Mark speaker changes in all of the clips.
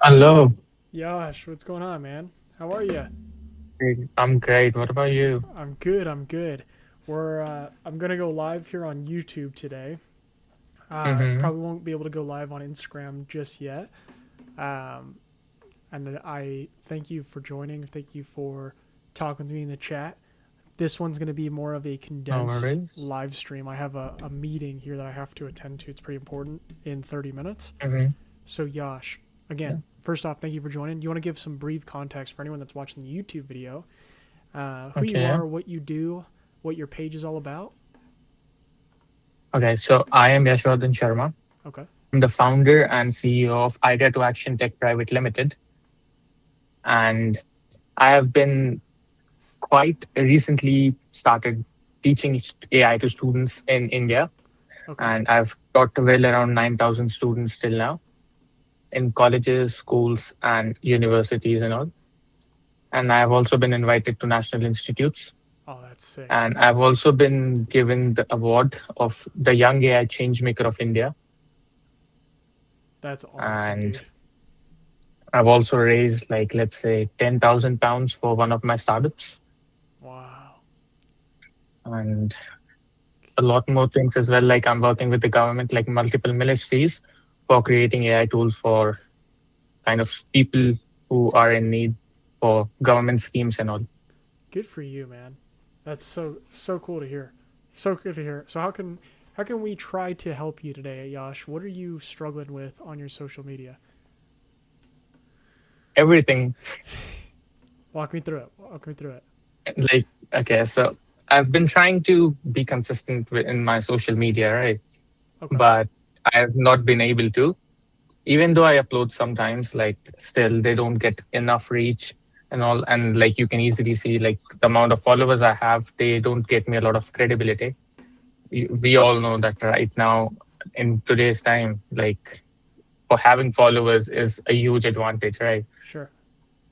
Speaker 1: Hello.
Speaker 2: Yash, what's going on, man? How are you?
Speaker 1: I'm great. What about you?
Speaker 2: I'm good. I'm good. I'm gonna go live here on YouTube today.
Speaker 1: Mm-hmm.
Speaker 2: Probably won't be able to go live on Instagram just yet. Um, and I thank you for joining. Thank you for talking to me in the chat. This one's gonna be more of a
Speaker 1: No
Speaker 2: condensed
Speaker 1: worries.
Speaker 2: live stream. I have a meeting here that I have to attend to. It's pretty important in 30 minutes.
Speaker 1: Mm-hmm.
Speaker 2: So Yash,
Speaker 1: Yeah.
Speaker 2: again, first off, thank you for joining. Do you want to give some brief context for anyone that's watching the YouTube video? Who
Speaker 1: Okay.
Speaker 2: you
Speaker 1: Yeah.
Speaker 2: are, what you do, what your page is all about.
Speaker 1: Okay. So I am Yashwardhan Sharma.
Speaker 2: Okay.
Speaker 1: I'm the founder and CEO of Idea to Action Tech Private Limited, and I have been quite recently started teaching AI to students in India,
Speaker 2: Okay.
Speaker 1: and I've taught well around 9,000 students till now in colleges, schools, and universities and all. And I've also been invited to national institutes.
Speaker 2: Oh, that's sick.
Speaker 1: And I've also been given the award of the Young AI Changemaker of India.
Speaker 2: That's awesome,
Speaker 1: And
Speaker 2: dude.
Speaker 1: I've also raised, like, let's say, 10,000 pounds for one of my startups
Speaker 2: Wow.
Speaker 1: and a lot more things as well. Like, I'm working with the government, like multiple ministries for creating AI tools for kind of people who are in need for government schemes and all.
Speaker 2: Good for you, man. That's so cool to hear. So good to hear. So how can we try to help you today, Yash? What are you struggling with on your social media?
Speaker 1: Everything,
Speaker 2: Walk me through it. Walk me through it.
Speaker 1: like, okay, so I've been trying to be consistent in my social media, right?
Speaker 2: Okay.
Speaker 1: But I have not been able to. Even though I upload sometimes, like still they don't get enough reach and all. And like you can easily see, like the amount of followers I have, they don't get me a lot of credibility. We all know that right now in today's time, like for having followers is a huge advantage, right?
Speaker 2: Sure.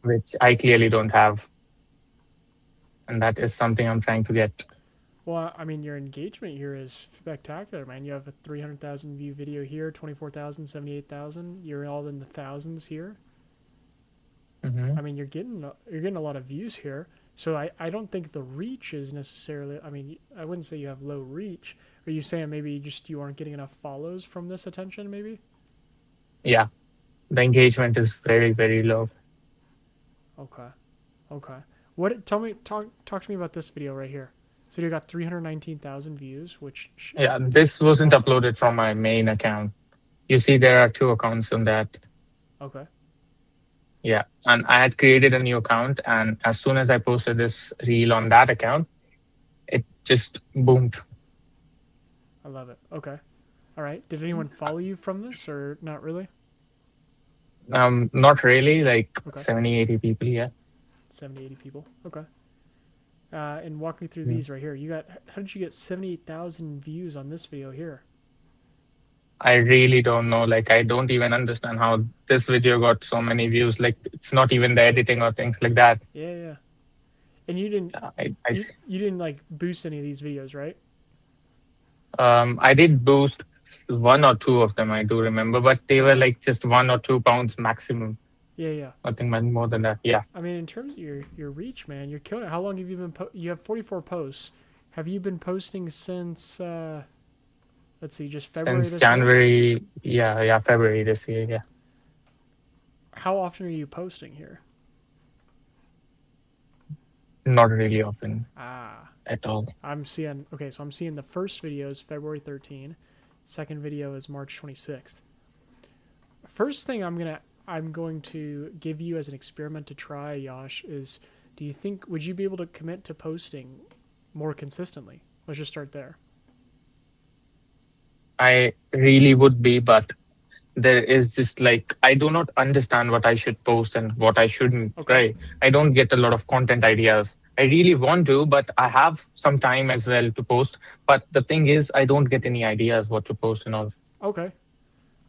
Speaker 1: Which I clearly don't have. And that is something I'm trying to get.
Speaker 2: Well, I mean, your engagement here is spectacular, man. You have a 300,000 view video here, 24,000, 78,000. You're all in the thousands here.
Speaker 1: Hmm.
Speaker 2: I mean, you're getting a lot of views here. So I don't think the reach is necessarily. I mean, I wouldn't say you have low reach. Are you saying maybe just you aren't getting enough follows from this attention? Maybe.
Speaker 1: Yeah, the engagement is very, very low.
Speaker 2: Okay. Okay. What? Tell me. Talk to me about this video right here. So you got 319,000 views, which
Speaker 1: Yeah, this wasn't
Speaker 2: awesome.
Speaker 1: uploaded from my main account. You see, there are two accounts on that.
Speaker 2: Okay.
Speaker 1: Yeah. And I had created a new account. And as soon as I posted this reel on that account, it just boomed.
Speaker 2: I love it. Okay. All right. Did anyone follow you from this or not really?
Speaker 1: Not really, like
Speaker 2: Okay.
Speaker 1: 70, 80 people. Yeah.
Speaker 2: 70, 80 people. Okay. And walk me through
Speaker 1: Mm.
Speaker 2: these right here. You got how did you get 78,000 views on this video here?
Speaker 1: I really don't know. Like, I don't even understand how this video got so many views. Like, it's not even the editing or things like that.
Speaker 2: Yeah, yeah. And you didn't
Speaker 1: I
Speaker 2: you, you didn't like boost any of these videos, right?
Speaker 1: I did boost one or two of them, I do remember, but they were
Speaker 2: Okay.
Speaker 1: like just 1 or 2 pounds maximum.
Speaker 2: Yeah, yeah.
Speaker 1: Nothing much more than that. Yeah.
Speaker 2: I mean, in terms of your reach, man, you're killing it. How long have you been? You have 44 posts. Have you been posting since? Let's see, just February
Speaker 1: Since
Speaker 2: this year.
Speaker 1: January, yeah, February this year. Yeah.
Speaker 2: How often are you posting here?
Speaker 1: Not really often
Speaker 2: Ah,
Speaker 1: at all.
Speaker 2: I'm seeing. Okay, so I'm seeing the first video is February 13. Second video is March 26th. First thing I'm going to give you as an experiment to try, Yash, is do you think would you be able to commit to posting more consistently? Let's just start there.
Speaker 1: I really would be, but there is just like I do not understand what I should post and what I shouldn't,
Speaker 2: Okay.
Speaker 1: right? I don't get a lot of content ideas. I really want to, but I have some time as well to post. But the thing is, I don't get any ideas what to post and all.
Speaker 2: Okay.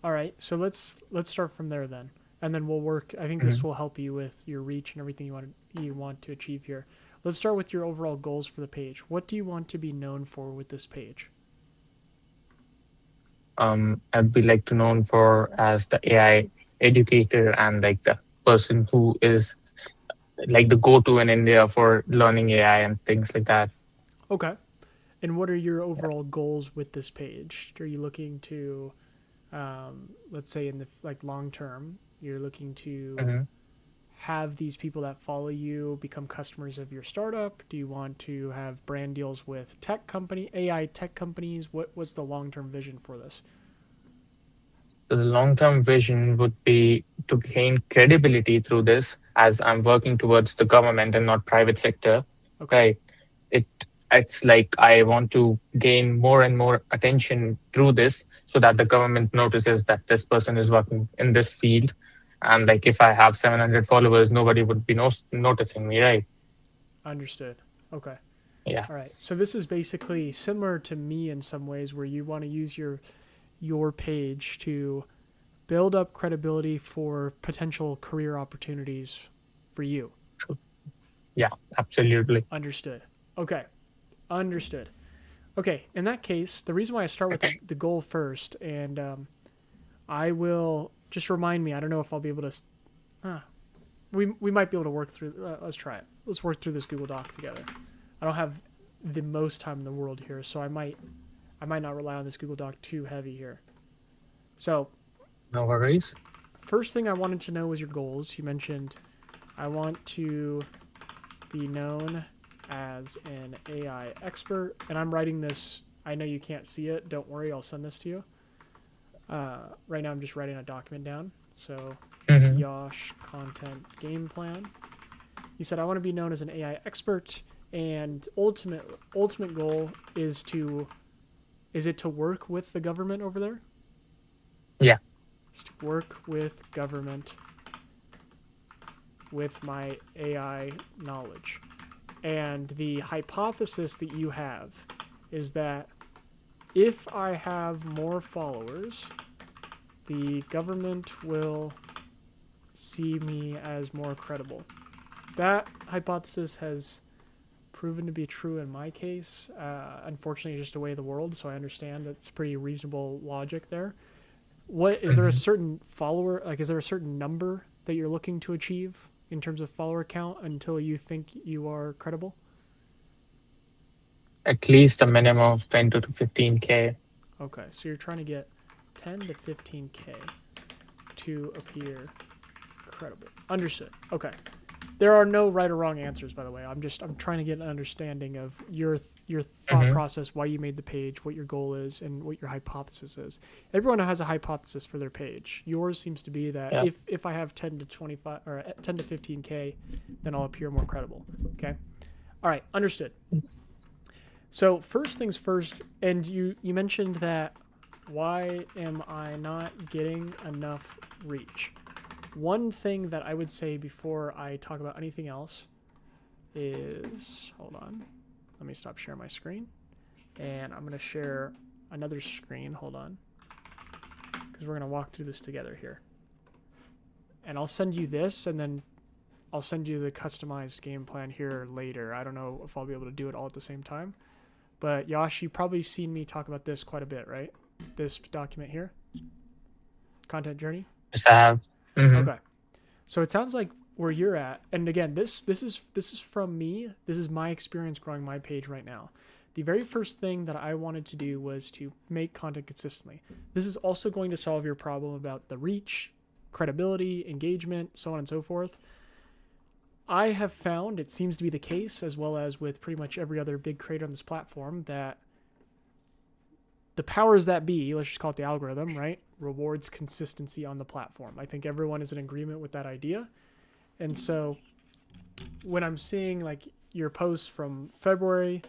Speaker 2: All right. So let's start from there then. And then we'll work. I think this
Speaker 1: Mhm.
Speaker 2: will help you with your reach and everything you want to achieve here. Let's start with your overall goals for the page. What do you want to be known for with this page?
Speaker 1: I'd be like to known for as the AI. educator and like the person who is like the go-to in India for learning AI and things like that.
Speaker 2: Okay. And what are your overall goals with this page? Are you looking to, let's say in the like long term, you're looking to
Speaker 1: Hmm.
Speaker 2: have these people that follow you become customers of your startup? Do you want to have brand deals with AI tech companies? What's the long term vision for this?
Speaker 1: So the long-term vision would be to gain credibility through this, as I'm working towards the government and not private sector,
Speaker 2: Okay,
Speaker 1: right? It it's like I want to gain more and more attention through this so that the government notices that this person is working in this field. And like if I have 700 followers, nobody would be noticing me, right?
Speaker 2: understood. Okay.
Speaker 1: Yeah.
Speaker 2: All right. So this is basically similar to me in some ways where you want to use your page to build up credibility for potential career opportunities for you.
Speaker 1: True. Yeah, absolutely.
Speaker 2: Understood. Okay. Understood. Okay. In that case, the reason why I start with the goal first, and I will just remind me. I don't know if I'll be able to. Uh, we might be able to work through. Let's try it. Let's work through this Google Doc together. I don't have the most time in the world here, so I might not rely on this Google Doc too heavy here. So
Speaker 1: No worries.
Speaker 2: first thing I wanted to know was your goals. You mentioned I want to be known as an AI expert, and I'm writing this. I know you can't see it. Don't worry, I'll send this to you. Right now, I'm just writing a document down. So,
Speaker 1: Hmm.
Speaker 2: Yosh content game plan. You said I want to be known as an AI expert, and ultimate goal is it to work with the government over there?
Speaker 1: Yeah.
Speaker 2: Is to work with government with my AI knowledge. And the hypothesis that you have is that if I have more followers, the government will see me as more credible. That hypothesis has proven to be true in my case. Unfortunately, just the way of the world, so I understand that's pretty reasonable logic there. What is there a
Speaker 1: Hmm.
Speaker 2: certain follower, like is there a certain number that you're looking to achieve in terms of follower count until you think you are credible?
Speaker 1: At least a minimum of 10 to 15K.
Speaker 2: Okay, so you're trying to get 10 to 15K to appear credible. Understood. Okay. There are no right or wrong answers, by the way. I'm trying to get an understanding of your thought
Speaker 1: Hmm.
Speaker 2: process, why you made the page, what your goal is, and what your hypothesis is. Everyone has a hypothesis for their page. Yours seems to be that
Speaker 1: Yeah.
Speaker 2: if I have 10 to 25 or 10 to 15K, then I'll appear more credible. Okay. All right. Understood. So first things first, and you mentioned that why am I not getting enough reach? One thing that I would say before I talk about anything else is, hold on, let me stop sharing my screen, and I'm going to share another screen. Hold on, because we're going to walk through this together here. And I'll send you this, and then I'll send you the customized game plan here later. I don't know if I'll be able to do it all at the same time. But Yash, you've probably seen me talk about this quite a bit, right? This document here, content journey.
Speaker 1: Yes, I have. Hmm.
Speaker 2: Okay, so it sounds like where you're at, and again, this is from me. This is my experience growing my page right now. The very first thing that I wanted to do was to make content consistently. This is also going to solve your problem about the reach, credibility, engagement, so on and so forth. I have found it seems to be the case, as well as with pretty much every other big creator on this platform, that the powers that be, let's just call it the algorithm, right, rewards consistency on the platform. I think everyone is in agreement with that idea. And so when I'm seeing like your posts from February,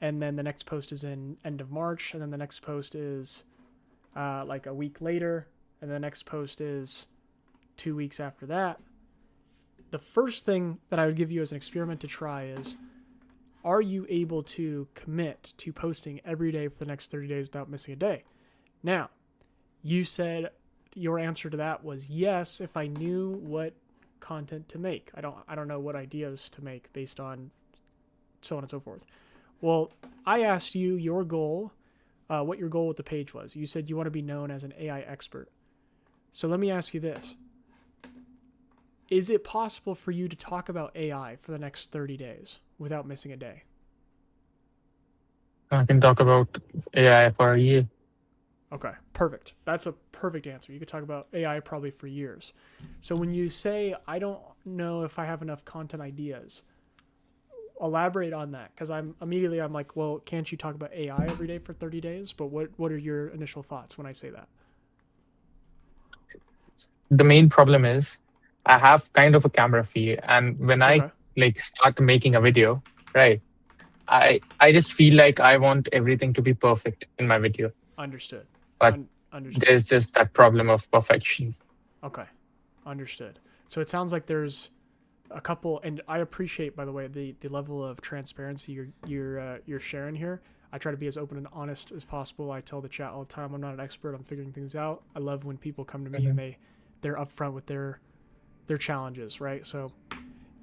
Speaker 2: and then the next post is in end of March, and then the next post is like a week later, and the next post is 2 weeks after that, the first thing that I would give you as an experiment to try is, are you able to commit to posting every day for the next 30 days without missing a day? Now, you said your answer to that was yes if I knew what content to make. I don't know what ideas to make based on so on and so forth. Well, I asked you your goal, what your goal with the page was. You said you want to be known as an AI expert. So let me ask you this. Is it possible for you to talk about AI for the next 30 days without missing a day?
Speaker 1: I can talk about AI for a year.
Speaker 2: Okay, perfect. That's a perfect answer. You could talk about AI probably for years. So when you say, I don't know if I have enough content ideas, elaborate on that, because I'm like, well, can't you talk about AI every day for 30 days? But what are your initial thoughts when I say that?
Speaker 1: The main problem is I have kind of a camera fee, and when I
Speaker 2: Okay,
Speaker 1: like start making a video, right? I just feel like I want everything to be perfect in my video,
Speaker 2: understood.
Speaker 1: but
Speaker 2: Understood.
Speaker 1: there's just that problem of perfection.
Speaker 2: Okay, understood. So it sounds like there's a couple, and I appreciate, by the way, the level of transparency you're sharing here. I try to be as open and honest as possible. I tell the chat all the time, I'm not an expert. I'm figuring things out. I love when people come to me and
Speaker 1: Mhm.
Speaker 2: they're upfront with their challenges, right? So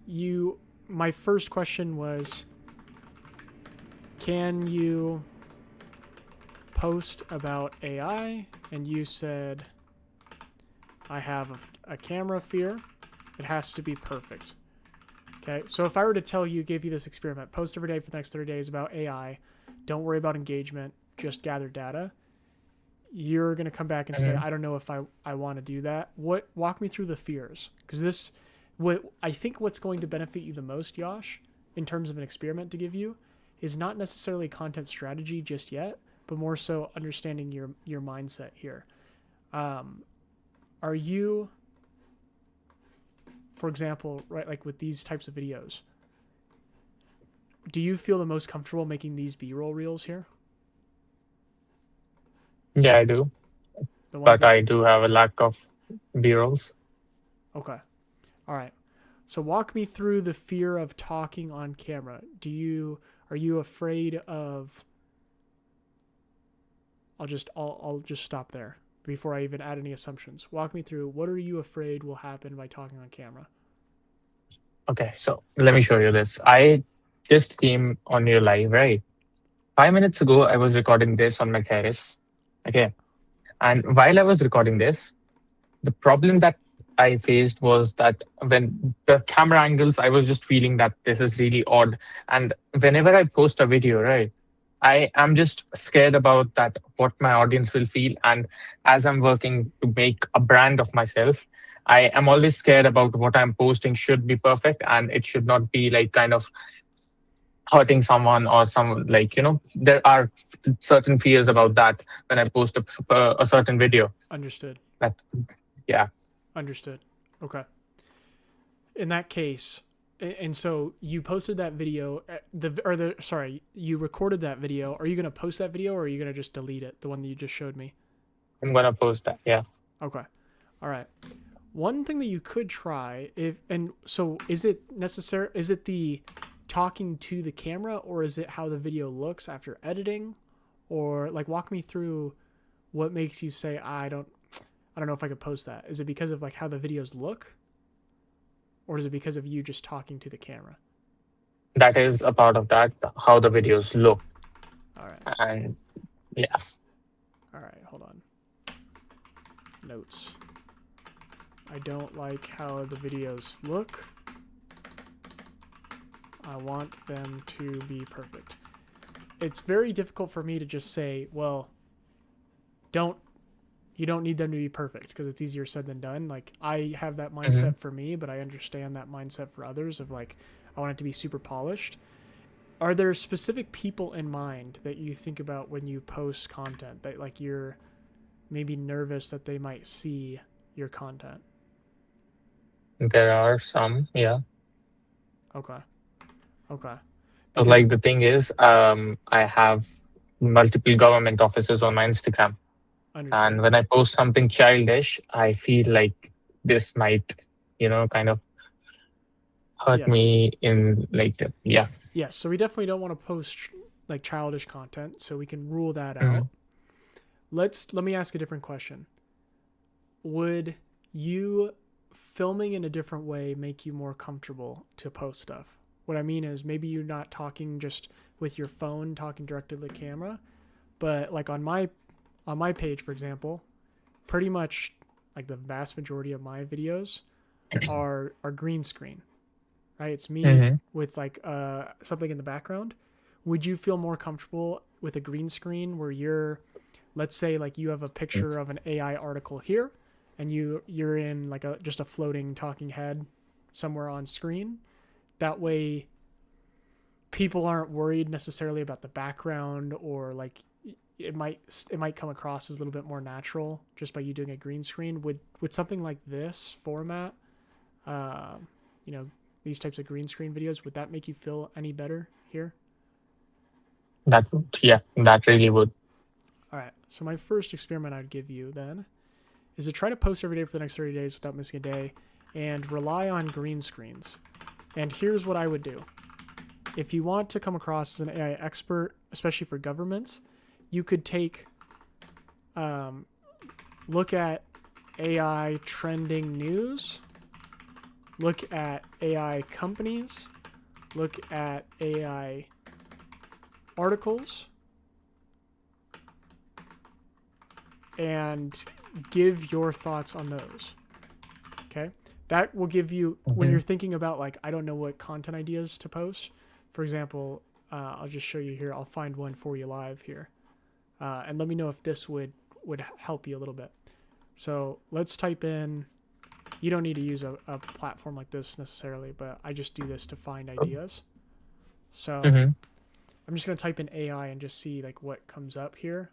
Speaker 2: you, my first question was, can you post about AI? And you said, I have a camera fear. It has to be perfect. Okay, so if I were to tell you, give you this experiment, post every day for the next 30 days about AI, don't worry about engagement, just gather data, you're going to come back and say,
Speaker 1: Mhm.
Speaker 2: I don't know if I want to do that. Walk me through the fears. Because I think what's going to benefit you the most, Yash, in terms of an experiment to give you, is not necessarily content strategy just yet, but more so understanding your mindset here. Um, are you, for example, right, like with these types of videos, do you feel the most comfortable making these B-roll reels here?
Speaker 1: Yeah, I do,
Speaker 2: The ones
Speaker 1: but
Speaker 2: that,
Speaker 1: I do have a lack of B-rolls.
Speaker 2: okay. All right. So walk me through the fear of talking on camera. Are you afraid of, I'll just stop there before I even add any assumptions. Walk me through, what are you afraid will happen by talking on camera?
Speaker 1: Okay, so let me show you this. I just came on your live, right? 5 minutes ago, I was recording this on my terrace. Okay. And while I was recording this, the problem that I faced was that when the camera angles, I was just feeling that this is really odd. And whenever I post a video, right, I am just scared about that, what my audience will feel. And as I'm working to make a brand of myself, I am always scared about what I'm posting should be perfect and it should not be like kind of hurting someone or some like, there are certain fears about that when I post a certain video.
Speaker 2: Understood.
Speaker 1: That, yeah.
Speaker 2: Understood. Okay. In that case, and so you posted that video, you recorded that video. Are you going to post that video or are you going to just delete it, the one that you just showed me?
Speaker 1: I'm gonna post that. Yeah.
Speaker 2: Okay. All right. One thing that you could try, if and so is it necessary, is it the talking to the camera or is it how the video looks after editing? Or like walk me through what makes you say I don't know if I could post that. Is it because of like how the videos look or is it because of you just talking to the camera?
Speaker 1: That is a part of that, how the videos look.
Speaker 2: All right.
Speaker 1: And yeah.
Speaker 2: All right, hold on. Notes. I don't like how the videos look. I want them to be perfect. It's very difficult for me to just say, well, don't you don't need them to be perfect because it's easier said than done. Like I have that
Speaker 1: Mhm.
Speaker 2: mindset for me, but I understand that mindset for others of like I want it to be super polished. Are there specific people in mind that you think about when you post content that like you're maybe nervous that they might see your content?
Speaker 1: There are some, yeah.
Speaker 2: Okay. Okay.
Speaker 1: So
Speaker 2: Because
Speaker 1: like the thing is, I have multiple government offices on my Instagram.
Speaker 2: understood.
Speaker 1: And when I post something childish, I feel like this might, kind of hurt
Speaker 2: Yes.
Speaker 1: me in like, yeah.
Speaker 2: Yes. So we definitely don't want to post like childish content, so we can rule that out.
Speaker 1: Mhm.
Speaker 2: Let me ask a different question. Would you filming in a different way make you more comfortable to post stuff? What I mean is maybe you're not talking just with your phone, talking directly to the camera, but like on my page, for example, pretty much like the vast majority of my videos are green screen, right? It's me
Speaker 1: Mm-hmm.
Speaker 2: with like something in the background. Would you feel more comfortable with a green screen where you're, let's say like you have a picture of an AI article here, and you're in like a just a floating talking head somewhere on screen? That way people aren't worried necessarily about the background, or like it might come across as a little bit more natural just by you doing a green screen. Would something like this format, uh, you know, these types of green screen videos, would that make you feel any better here?
Speaker 1: That yeah, that really would.
Speaker 2: All right. So my first experiment I'd give you then is to try to post every day for the next 30 days without missing a day, and rely on green screens. And here's what I would do. If you want to come across as an AI expert, especially for governments, you could look at AI trending news, look at AI companies, look at AI articles, and give your thoughts on those. Okay? That will give you, when
Speaker 1: Mm-hmm.
Speaker 2: you're thinking about, like, I don't know what content ideas to post. For example, I'll just show you here. I'll find one for you live here. And let me know if this would help you a little bit. So let's type in, you don't need to use a platform like this necessarily, but I just do this to find ideas. So
Speaker 1: Mm-hmm.
Speaker 2: I'm just going to type in AI and just see like what comes up here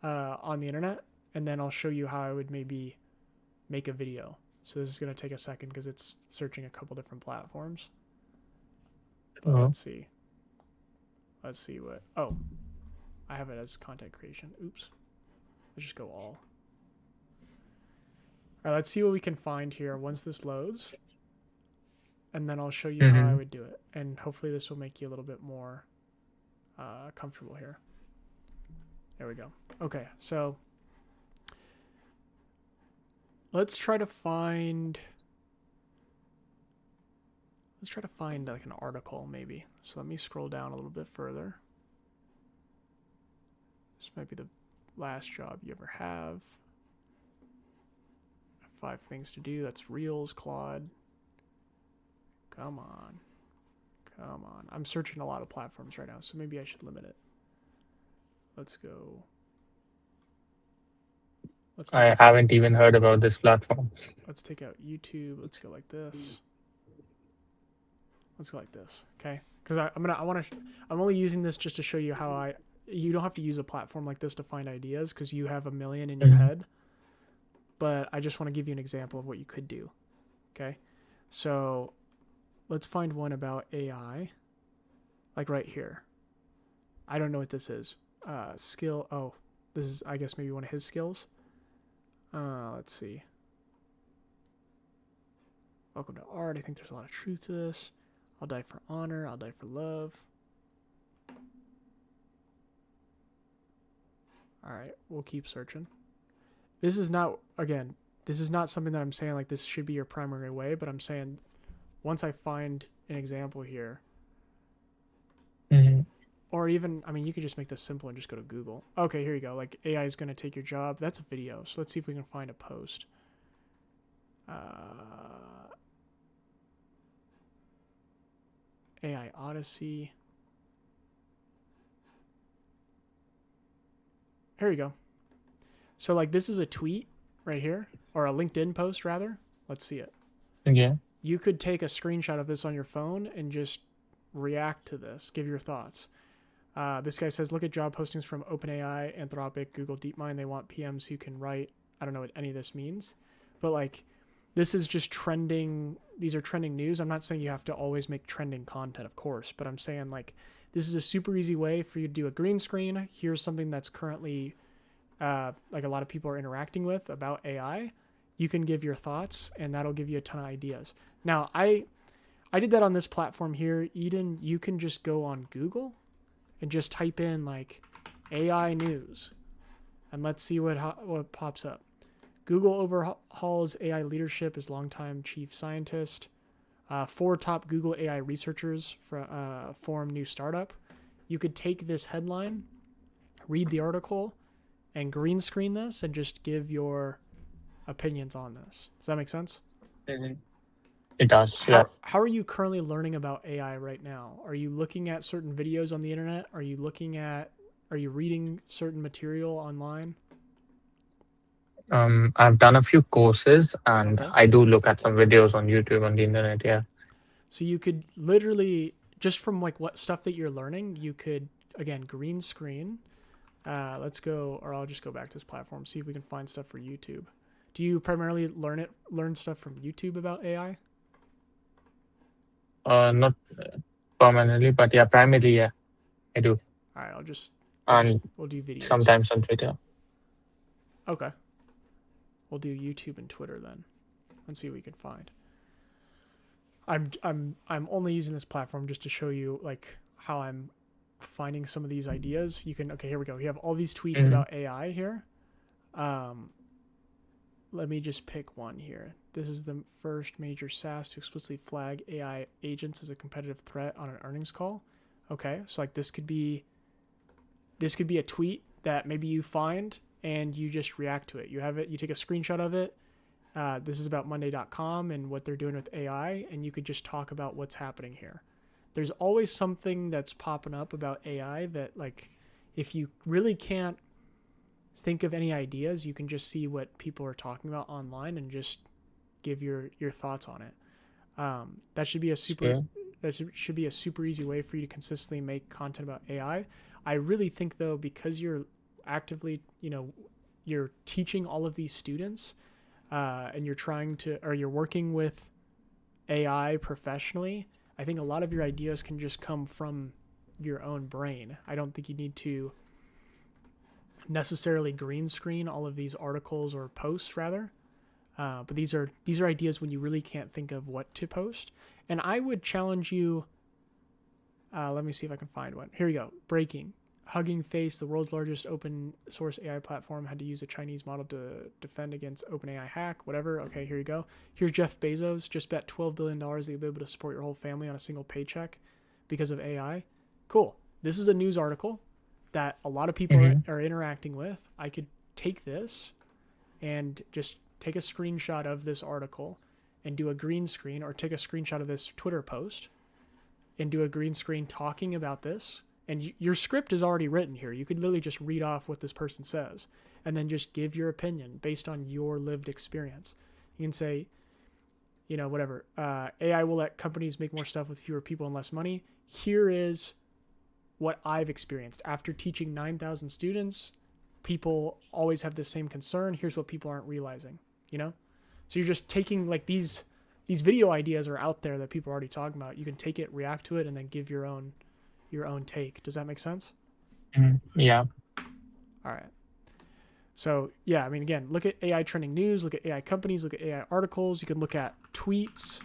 Speaker 2: on the internet. And then I'll show you how I would maybe make a video. So this is going to take a second because it's searching a couple different platforms. But
Speaker 1: Uh-huh.
Speaker 2: let's see. Let's see what, oh, I have it as content creation. Oops. Let's just go all. All right, let's see what we can find here once this loads. And then I'll show you how I
Speaker 1: Mm-hmm.
Speaker 2: would do it. And hopefully this will make you a little bit more comfortable here. There we go. Okay, so let's try to find like an article maybe. So let me scroll down a little bit further. This might be the last job you ever have. 5 things to do. That's Reels, Claude. Come on. Come on. I'm searching a lot of platforms right now, so maybe I should limit it. Let's go.
Speaker 1: I haven't even heard about this platform.
Speaker 2: Let's take out YouTube. Let's go like this. Let's go like this. Okay? Because I'm only using this just to show you how you don't have to use a platform like this to find ideas because you have a million in your
Speaker 1: Mm-hmm.
Speaker 2: head. But I just want to give you an example of what you could do. Okay? So let's find one about AI. Like right here. I don't know what this is. Skill. Oh, this is, I guess, maybe one of his skills. Let's see. Welcome to art. I think there's a lot of truth to this. I'll die for honor. I'll die for love. All right, we'll keep searching. This is not, again, this is not something that I'm saying like this should be your primary way, but I'm saying once I find an example here,
Speaker 1: Mm-hmm.
Speaker 2: or even, I mean, you could just make this simple and just go to Google. Okay, here you go. Like AI is going to take your job. That's a video. So let's see if we can find a post. AI Odyssey. Here you go. So like this is a tweet right here, or a LinkedIn post rather. Let's see it.
Speaker 1: Yeah.
Speaker 2: You could take a screenshot of this on your phone and just react to this, give your thoughts. This guy says, look at job postings from OpenAI, Anthropic, Google DeepMind. They want PMs who can write. I don't know what any of this means, but like this is just trending. These are trending news. I'm not saying you have to always make trending content, of course, but I'm saying like this is a super easy way for you to do a green screen. Here's something that's currently like a lot of people are interacting with about AI. You can give your thoughts, and that'll give you a ton of ideas. Now, I did that on this platform here. Eden, you can just go on Google and just type in like AI news, and let's see what pops up. Google overhauls AI leadership as longtime chief scientist. 4 top Google AI researchers form new startup. You could take this headline, read the article, and green screen this and just give your opinions on this. Does that make sense?
Speaker 1: Mhm. It does. Yeah.
Speaker 2: How are you currently learning about AI right now? Are you looking at certain videos on the internet? Are you reading certain material online?
Speaker 1: I've done a few courses and
Speaker 2: Okay.
Speaker 1: I do look at some videos on YouTube on the internet. Yeah.
Speaker 2: So you could literally just from like what stuff that you're learning, you could again green screen. Let's go, or I'll just go back to this platform, see if we can find stuff for YouTube. Do you primarily learn stuff from YouTube about AI?
Speaker 1: Not permanently, but yeah, primarily, yeah, I do.
Speaker 2: All right,
Speaker 1: And
Speaker 2: we'll do videos.
Speaker 1: sometimes on Twitter.
Speaker 2: Okay, we'll do YouTube and Twitter then, and see what we can find. I'm only using this platform just to show you like how I'm finding some of these ideas. You can okay, here we go. We have all these tweets
Speaker 1: Hmm.
Speaker 2: about AI here. Um, let me just pick one here. This is the first major SaaS to explicitly flag AI agents as a competitive threat on an earnings call. Okay, so like this could be a tweet that maybe you find and you just react to it. You have it, you take a screenshot of it. This is about Monday.com and what they're doing with AI, and you could just talk about what's happening here. There's always something that's popping up about AI that, like, if you really can't think of any ideas, you can just see what people are talking about online and just give your thoughts on it. That should be a super
Speaker 1: Sure.
Speaker 2: that should be a super easy way for you to consistently make content about AI. I really think though, because you're actively, you're teaching all of these students, and you're working with AI professionally. I think a lot of your ideas can just come from your own brain. I don't think you need to necessarily green screen all of these articles or posts rather. But these are ideas when you really can't think of what to post. And I would challenge you. Let me see if I can find one. Here you go. Breaking. Hugging Face, the world's largest open source AI platform, had to use a Chinese model to defend against OpenAI hack. Whatever. Okay, here you go. Here's Jeff Bezos. Just bet $12 billion that you'll be able to support your whole family on a single paycheck because of AI. Cool. This is a news article that a lot of people
Speaker 1: Hmm.
Speaker 2: are interacting with. I could take this and just take a screenshot of this article and do a green screen, or take a screenshot of this Twitter post and do a green screen talking about this. And your script is already written here. You could literally just read off what this person says and then just give your opinion based on your lived experience. You can say, whatever. AI will let companies make more stuff with fewer people and less money. Here is what I've experienced. After teaching 9,000 students, people always have the same concern. Here's what people aren't realizing, So you're just taking like these video ideas are out there that people are already talking about. You can take it, react to it, and then give your own take. Does that make sense?
Speaker 1: Yeah.
Speaker 2: All right. So yeah, I mean, again, look at AI trending news, look at AI companies, look at AI articles. You can look at tweets,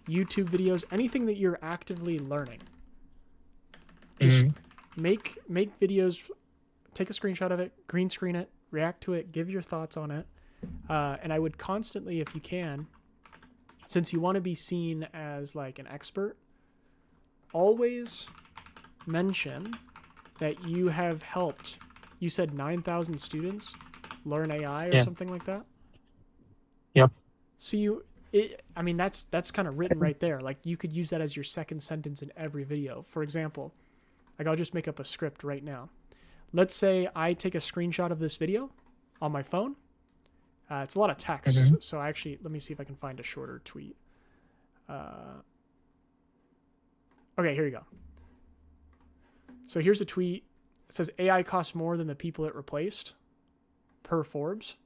Speaker 2: YouTube videos, anything that you're actively learning. Just
Speaker 1: Hmm.
Speaker 2: make videos, take a screenshot of it, green screen it, react to it, give your thoughts on it. And I would constantly, if you can, since you want to be seen as like an expert, always mention that you have helped, you said 9,000 students learn AI or
Speaker 1: Yeah.
Speaker 2: something like that.
Speaker 1: Yep.
Speaker 2: So I mean, that's kind of written right there. Like you could use that as your second sentence in every video. For example, like I'll just make up a script right now. Let's say I take a screenshot of this video on my phone. It's a lot of text,
Speaker 1: Hmm.
Speaker 2: so actually, let me see if I can find a shorter tweet. Okay, here you go. So here's a tweet. It says AI costs more than the people it replaced per Forbes,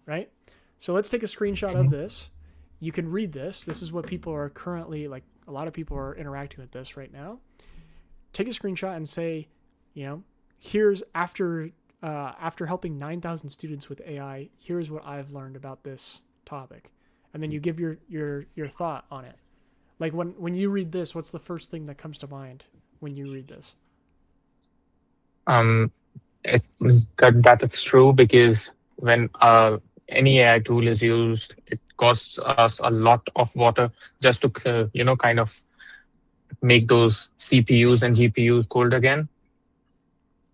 Speaker 2: right? So let's take a screenshot of
Speaker 1: Hmm.
Speaker 2: this. You can read this. This is what people are currently, like a lot of people are interacting with this right now. Take a screenshot and say, here's after helping 9,000 students with AI, here's what I've learned about this topic. And then you give your thought on it. Like when you read this, what's the first thing that comes to mind when you read this?
Speaker 1: Um, it, that it's true because when any AI tool is used, it costs us a lot of water just to kind of make those CPUs and GPUs cold again.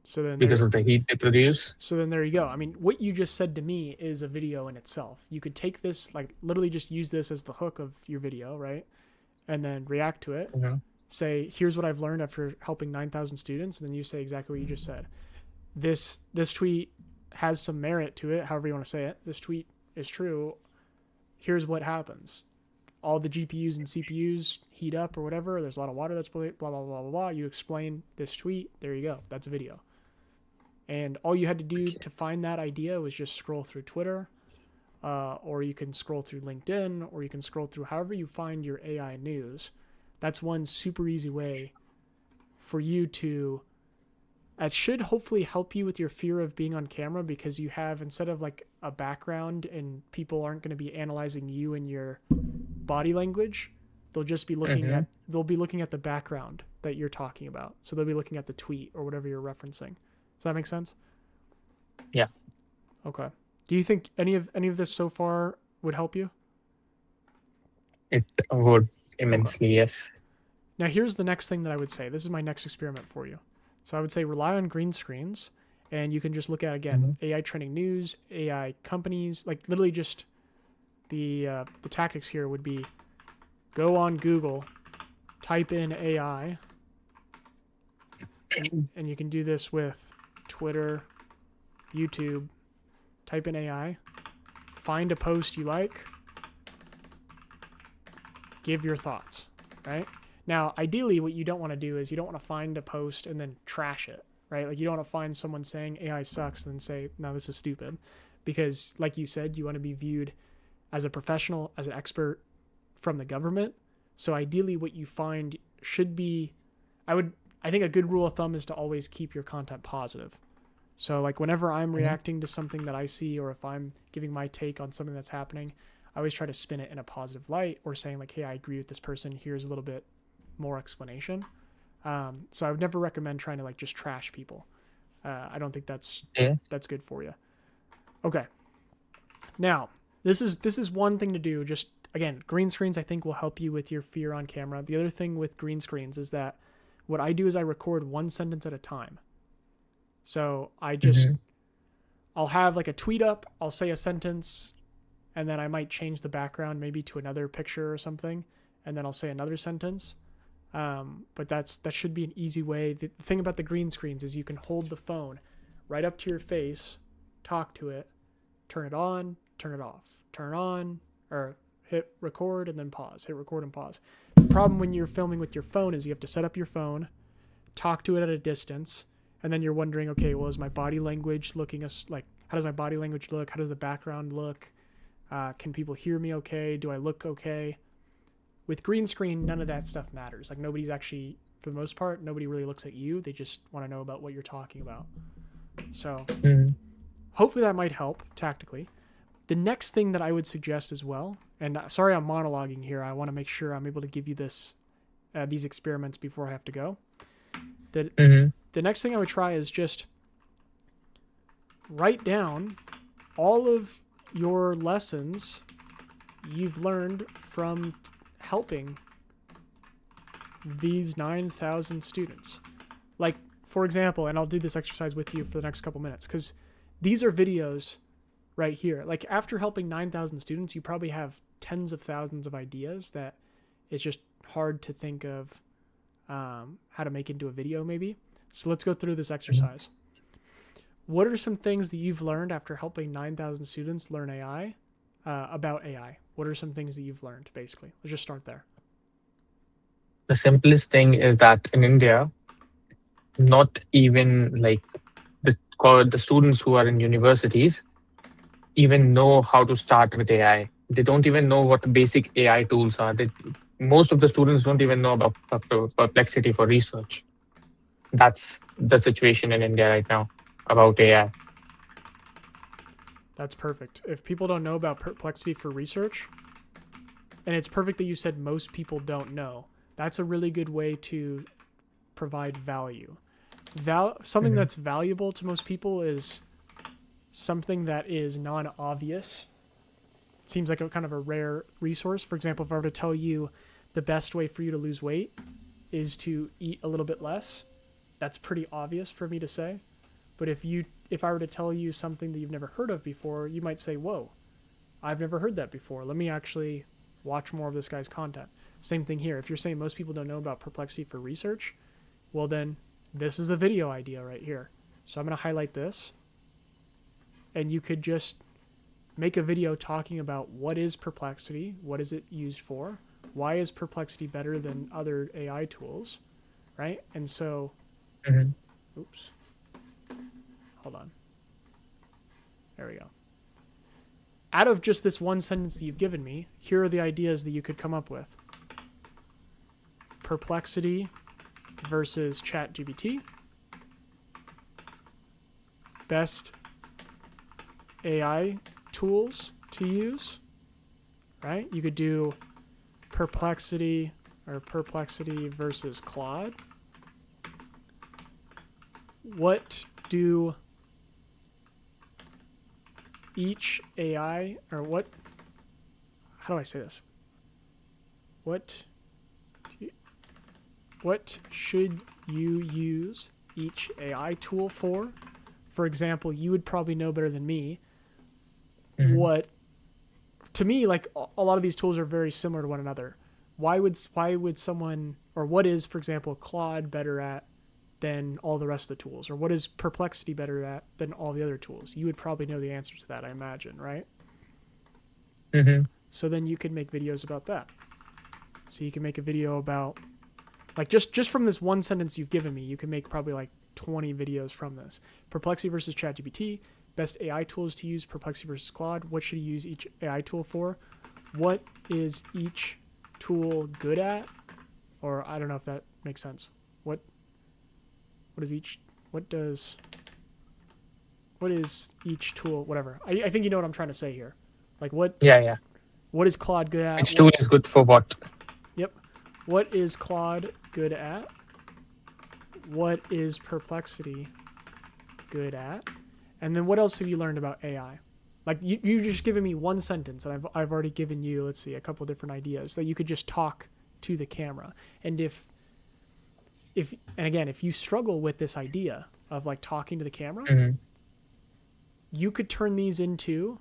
Speaker 2: So then
Speaker 1: because
Speaker 2: there,
Speaker 1: of the heat they produce.
Speaker 2: so then there you go. I mean, what you just said to me is a video in itself. You could take this, like literally just use this as the hook of your video, right? And then react to it.
Speaker 1: Hmm.
Speaker 2: Say, here's what I've learned after helping 9,000 students, and then you say exactly what you just said. This tweet has some merit to it, however you want to say it. This tweet is true. Here's what happens. All the GPUs and CPUs heat up or whatever. There's a lot of water that's blah, blah, blah, blah, blah. You explain this tweet. There you go. That's a video. And all you had to do to find that idea was just scroll through Twitter, or you can scroll through LinkedIn, or you can scroll through however you find your AI news. That's one super easy way for you to. It should hopefully help you with your fear of being on camera, because you have, instead of like a background and people aren't going to be analyzing you and your body language, they'll just be looking
Speaker 1: Hmm.
Speaker 2: at the background that you're talking about. So they'll be looking at the tweet or whatever you're referencing. Does that make sense?
Speaker 1: Yeah,
Speaker 2: Okay. Do you think any of this so far would help you?
Speaker 1: it would
Speaker 2: Okay.
Speaker 1: immensely. Yes.
Speaker 2: Now here's the next thing that I would say. This is my next experiment for you. So I would say rely on green screens, and you can just look at, again,
Speaker 1: Hmm.
Speaker 2: AI trending news, AI companies, like literally just the tactics here would be go on Google, type in AI, and you can do this with Twitter, YouTube, type in AI, find a post you like, give your thoughts, right? Now, ideally, what you don't want to do is you don't want to find a post and then trash it, right? Like you don't want to find someone saying AI sucks and then say, no, this is stupid. Because like you said, you want to be viewed as a professional, as an expert from the government. So ideally what you find should be, I think a good rule of thumb is to always keep your content positive. So like whenever I'm
Speaker 1: Hmm.
Speaker 2: reacting to something that I see, or if I'm giving my take on something that's happening, I always try to spin it in a positive light, or saying like, hey, I agree with this person. Here's a little bit more explanation. So I would never recommend trying to like just trash people. I don't think
Speaker 1: Yeah.
Speaker 2: that's good for you. Okay. Now, this is one thing to do. Just again, green screens I think will help you with your fear on camera. The other thing with green screens is that what I do is I record one sentence at a time. So
Speaker 1: Hmm.
Speaker 2: I'll have like a tweet up, I'll say a sentence, and then I might change the background maybe to another picture or something, and then I'll say another sentence. But that should be an easy way. The thing about the green screens is you can hold the phone right up to your face, talk to it, turn it on, turn it off, turn it on, or hit record and then pause, hit record and pause. The problem when you're filming with your phone is you have to set up your phone, talk to it at a distance, and then you're wondering, okay, well, is my body language looking like, how does my body language look? How does the background look? Can people hear me okay? Do I look okay? With green screen, none of that stuff matters. Like nobody's actually, for the most part, nobody really looks at you. They just want to know about what you're talking about. So
Speaker 1: Hmm.
Speaker 2: hopefully that might help tactically. The next thing that I would suggest as well, and sorry I'm monologuing here. I want to make sure I'm able to give you these experiments before I have to go. The
Speaker 1: Hmm.
Speaker 2: the next thing I would try is just write down all of your lessons you've learned from helping these 9,000 students. Like, for example, and I'll do this exercise with you for the next couple minutes, because these are videos right here. Like, after helping 9,000 students, you probably have tens of thousands of ideas that it's just hard to think of how to make into a video, maybe. So let's go through this exercise. What are some things that you've learned after helping 9,000 students learn AI, about AI? What are some things that you've learned, basically? Let's just start there.
Speaker 1: The simplest thing is that in India, not even like the students who are in universities even know how to start with AI. They don't even know what basic AI tools are. Most of the students don't even know about Perplexity for research. That's the situation in India right now about AI.
Speaker 2: That's perfect. If people don't know about Perplexity for research, and it's perfect that you said most people don't know, that's a really good way to provide value. Something
Speaker 1: Mhm.
Speaker 2: that's valuable to most people is something that is non-obvious. It seems like a kind of a rare resource. For example, if I were to tell you the best way for you to lose weight is to eat a little bit less, that's pretty obvious for me to say. But if I were to tell you something that you've never heard of before, you might say, whoa, I've never heard that before. Let me actually watch more of this guy's content. Same thing here. If you're saying most people don't know about Perplexity for research, well then this is a video idea right here. So I'm going to highlight this, and you could just make a video talking about what is Perplexity, what is it used for, why is Perplexity better than other AI tools, right? And so, oops, hold on. There we go. Out of just this one sentence that you've given me, here are the ideas that you could come up with. Perplexity versus ChatGPT. Best AI tools to use, right? You could do Perplexity versus Claude. What do each AI, or what, how do I say this? What should you use each AI tool for? For example, you would probably know better than me what, to me, like a lot of these tools are very similar to one another. Why would someone, or what is, for example, Claude better at than all the rest of the tools? Or what is Perplexity better at than all the other tools? You would probably know the answer to that, I imagine, right? So then you could make videos about that. So you can make a video about, like, just from this one sentence you've given me, you can make probably like 20 videos from this. Perplexity versus ChatGPT. Best AI tools to use, Perplexity versus Claude. What should you use each AI tool for? What is each tool good at? Or I don't know if that makes sense. What is each tool, whatever. I think you know what I'm trying to say here. Like what is Claude good at?
Speaker 1: Which tool is good for what?
Speaker 2: Yep. What is Claude good at? What is Perplexity good at? And then what else have you learned about AI? Like you just given me one sentence, and I've already given you, let's see, a couple different ideas that you could just talk to the camera. And if you struggle with this idea of like talking to the camera, you could turn these into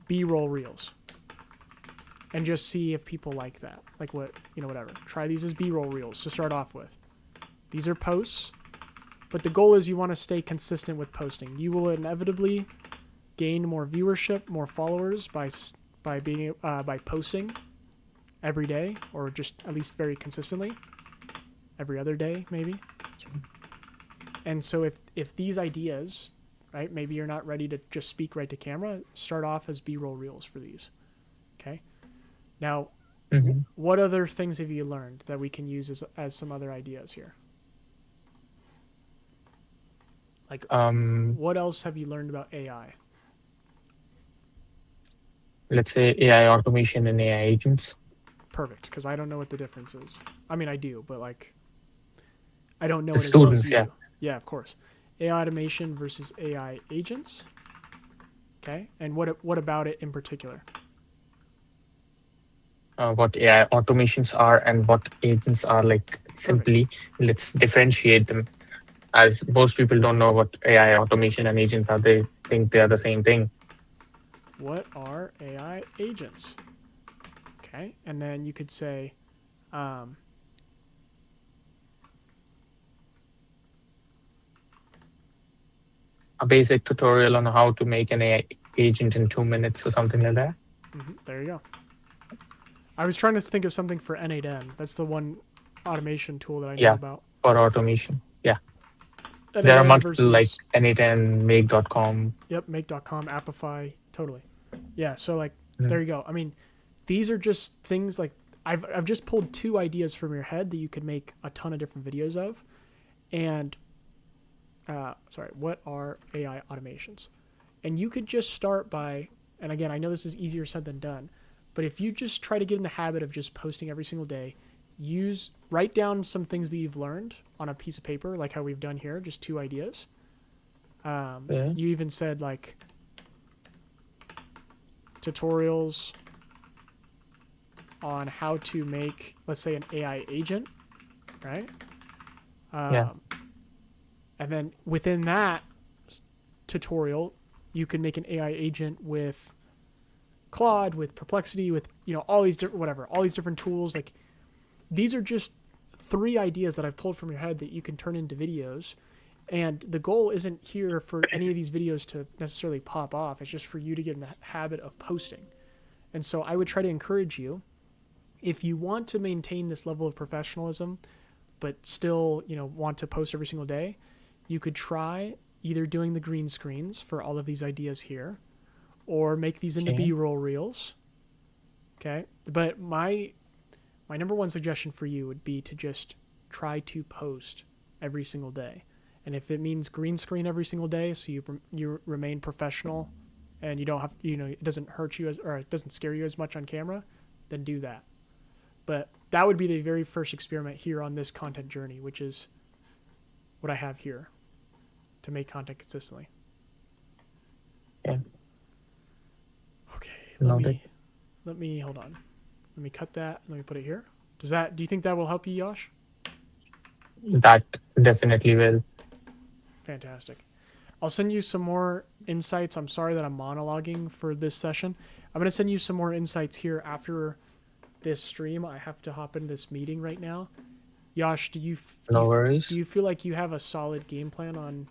Speaker 2: B-roll reels and just see if people like that. Like whatever. Try these as B-roll reels to start off with. These are posts, but the goal is you want to stay consistent with posting. You will inevitably gain more viewership, more followers by posting every day, or just at least very consistently, every other day maybe. And so if these ideas, right, maybe you're not ready to just speak right to camera, start off as B-roll reels for these. Okay. Now, what other things have you learned that we can use as some other ideas here? Like, what else have you learned about AI?
Speaker 1: Let's say AI automation and AI agents.
Speaker 2: Perfect, because I don't know what the difference is. I mean, I do, but like, I don't know
Speaker 1: The
Speaker 2: it as well as
Speaker 1: students,
Speaker 2: you
Speaker 1: yeah.
Speaker 2: do. Yeah, of course. AI automation versus AI agents. Okay, and what about it in particular?
Speaker 1: What AI automations are and what agents are. Like, simply, let's differentiate them, as most people don't know what AI automation and agents are. They think they are the same thing.
Speaker 2: What are AI agents? Okay, and then you could say, a
Speaker 1: basic tutorial on how to make an AI agent in 2 minutes or something like that.
Speaker 2: There you go. I was trying to think of something for N8N. That's the one automation tool that I know about.
Speaker 1: For automation. Yeah.
Speaker 2: N8N
Speaker 1: There are multiple
Speaker 2: versus,
Speaker 1: like N8N, make.com.
Speaker 2: Yep, make.com, Appify, totally. Yeah, so like, there you go. I mean, these are just things like, I've just pulled 2 ideas from your head that you could make a ton of different videos of. And, what are AI automations? And you could just start by, and again, I know this is easier said than done, but if you just try to get in the habit of just posting every single day, write down some things that you've learned on a piece of paper, like how we've done here, just 2 ideas. You even said like tutorials on how to make, let's say, an AI agent, right? And then within that tutorial, you can make an AI agent with Claude, with Perplexity, with all these different all these different tools. Like these are just 3 ideas that I've pulled from your head that you can turn into videos. And the goal isn't here for any of these videos to necessarily pop off. It's just for you to get in the habit of posting. And so I would try to encourage you, if you want to maintain this level of professionalism, but still, want to post every single day, you could try either doing the green screens for all of these ideas here, or make these into B-roll reels. Okay. But my number one suggestion for you would be to just try to post every single day. And if it means green screen every single day, so you remain professional and you don't have, it doesn't hurt you or it doesn't scare you as much on camera, then do that. But that would be the very first experiment here on this content journey, which is what I have here to make content consistently.
Speaker 1: Yeah.
Speaker 2: Okay. Let me hold on. Let me cut that. Let me put it here. Do you think that will help you, Yash?
Speaker 1: That definitely will.
Speaker 2: Fantastic. I'll send you some more insights. I'm sorry that I'm monologuing for this session. I'm going to send you some more insights here after this stream. I have to hop into this meeting right now. Yash, do you feel like you have a solid game plan on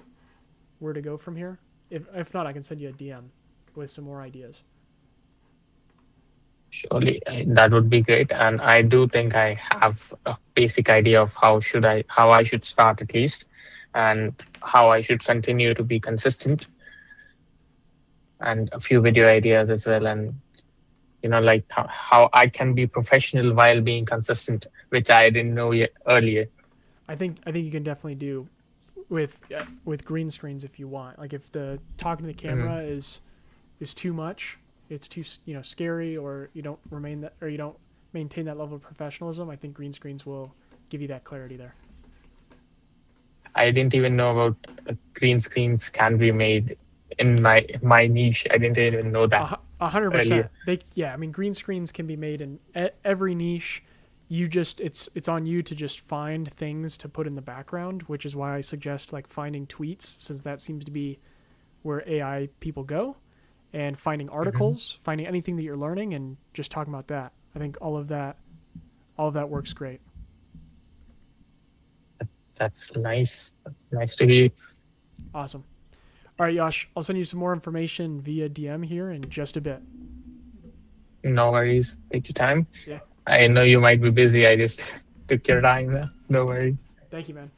Speaker 2: where to go from here? If not, I can send you a DM with some more ideas.
Speaker 1: Surely, that would be great. And I do think I have a basic idea of how I should start at least, and how I should continue to be consistent, and a few video ideas as well. And like how I can be professional while being consistent, which I didn't know yet earlier.
Speaker 2: I think you can definitely do with green screens if you want. Like if the talking to the camera is too much, it's too scary, or you don't maintain that level of professionalism, I think green screens will give you that clarity there.
Speaker 1: I didn't even know about green screens can be made in my niche. I didn't even know that.
Speaker 2: 100%. Green screens can be made in every niche. It's on you to just find things to put in the background, which is why I suggest like finding tweets, since that seems to be where AI people go, and finding articles, finding anything that you're learning, and just talking about that. I think all of that works great.
Speaker 1: That's nice. That's nice to hear.
Speaker 2: Awesome. All right, Yash, I'll send you some more information via DM here in just a bit.
Speaker 1: No worries. Take your time.
Speaker 2: Yeah.
Speaker 1: I know you might be busy. I just took your time. No worries.
Speaker 2: Thank you, man.